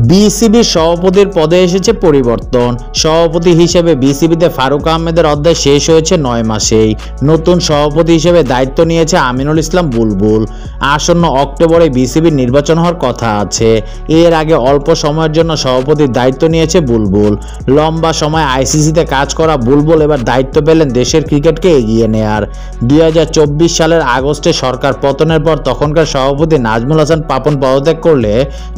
বিসিবির সভাপতির পদে এসেছে পরিবর্তন। সভাপতি হিসেবে বিসিবিতে ফারুক আহমেদের অধ্যায় শেষ হয়েছে 9 মাসেই। নতুন সভাপতি হিসেবে দায়িত্ব নিয়েছে আমিনুল ইসলাম বুলবুল। আসন্ন অক্টোবরে বিসিবির নির্বাচন হওয়ার কথা আছে। এর আগে অল্প সময়ের জন্য সভাপতির দায়িত্ব নিয়েছে বুলবুল। লম্বা সময় আইসিসিতে কাজ করা বুলবুল এবার দায়িত্ব পেলেন দেশের ক্রিকেটকে এগিয়ে নেয়ার। 2024 সালের আগস্টে সরকার পতনের পর তখনকার সভাপতি নাজমুল হাসান পাপন পদত্যাগ করলে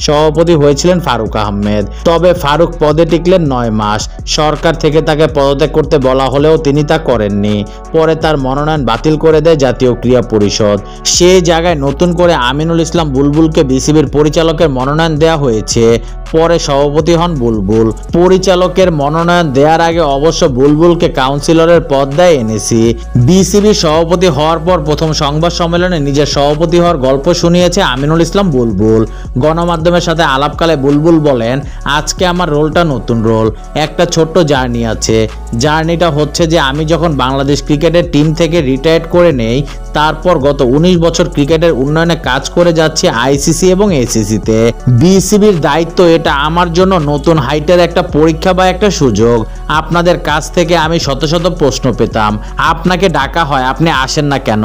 সভাপতি হয়েছিলেন ফারুক আহমেদ। তবে ফারুক পদে টিকলেন 9 মাস। সরকার থেকে তাকে পদত্যাগ করতে বলা হলেও তিনি তা করেননি। পরে তার মনোনয়ন বাতিল করে দেয় জাতীয় ক্রীড়া পরিষদ। সেই জায়গায় নতুন করে আমিনুল ইসলাম বুলবুলকে বিসিবির পরিচালকের মনোনয়ন দেওয়া হয়েছে। পরে সভাপতি হন বুলবুল। পরিচালকের মনোনয়ন দেওয়ার আগে অবশ্য বুলবুলকে কাউন্সিলরের পদ দেয় এনএসি। বিসিবির সভাপতি হওয়ার পর প্রথম সংবাদ সম্মেলনে নিজের সভাপতি হওয়ার গল্প শুনিয়েছে আমিনুল ইসলাম বুলবুল। গণমাধ্যমের সাথে আলাপকালে বুলবুল বলেন, আজকে আমার রোলটা নতুন রোল। একটা ছোট্ট জার্নি আছে। জার্নিটা হচ্ছে যে আমি যখন বাংলাদেশ ক্রিকেটের টিম থেকে রিটায়ার্ড করে নেই, তারপর গত 19 বছর ক্রিকেটের উন্নয়নে কাজ করে যাচ্ছি আইসিসি এবং এসিসিতে। বিসিবির দায়িত্ব এটা আমার জন্য নতুন হাইটের একটা পরীক্ষা বা একটা সুযোগ। আপনাদের কাছ থেকে আমি শত শত প্রশ্ন পেতাম, আপনাকে ডাকা হয়, আপনি আসেন না কেন?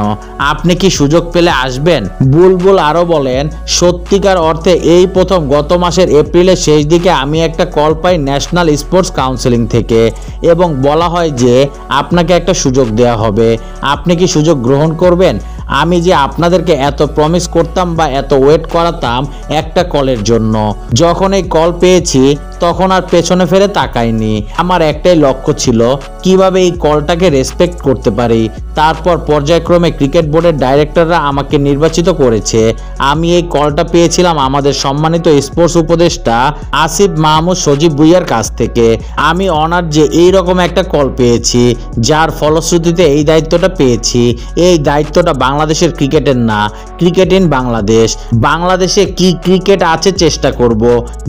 আপনি কি সুযোগ পেলে আসবেন? বুলবুল আরো বলেন, সত্যিকার অর্থে এই প্রথম গত মাসের এপ্রিলের শেষ দিকে আমি একটা কল পাই ন্যাশনাল স্পোর্টস কাউন্সিলিং থেকে এবং বলা হয় যে আপনাকে একটা সুযোগ দেওয়া হবে। আপনি কি সুযোগ গ্রহণ করবেন? আমি যে আপনাদেরকে এত প্রমিস করতাম বা এত ওয়েট করাতাম একটা কলের জন্য, যখন এই কল পেয়েছি তখন আর পেছনে ফিরে তাকাইনি। আমার একটাই লক্ষ্য ছিল কিভাবে এই কলটাকে রেসপেক্ট করতে পারি। তারপর পর্যায়ক্রমে ক্রিকেট বোর্ডের ডাইরেক্টররা আমাকে নির্বাচিত করেছে। আমি এই কলটা পেয়েছিলাম আমাদের সম্মানিত স্পোর্টস উপদেষ্টা আসিফ মাহমুদ সজীব ভুইয়ার কাছ থেকে। আমি অনার যে এইরকম একটা কল পেয়েছি, যার ফলশ্রুতিতে এই দায়িত্বটা পেয়েছি। এই দায়িত্বটা বাংলাদেশের ক্রিকেটের না, ক্রিকেট ইন বাংলাদেশ। বাংলাদেশে কি ক্রিকেট আছে চেষ্টা করব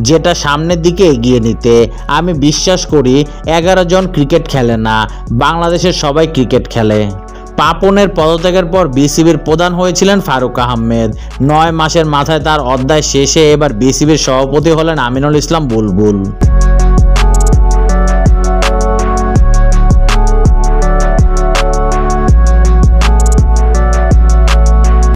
যেটা সামনের দিকে এগিয়ে নিতে। আমি বিশ্বাস করি 11 জন ক্রিকেট খেলে না, বাংলাদেশের সবাই ক্রিকেট খেলে। পাপনের পদত্যাগের পর বিসিবির প্রধান হয়েছিলেন ফারুক আহমেদ। 9 মাসের মাথায় তার অধ্যায় শেষে এবার বিসিবির সভাপতি হলেন আমিনুল ইসলাম বুলবুল।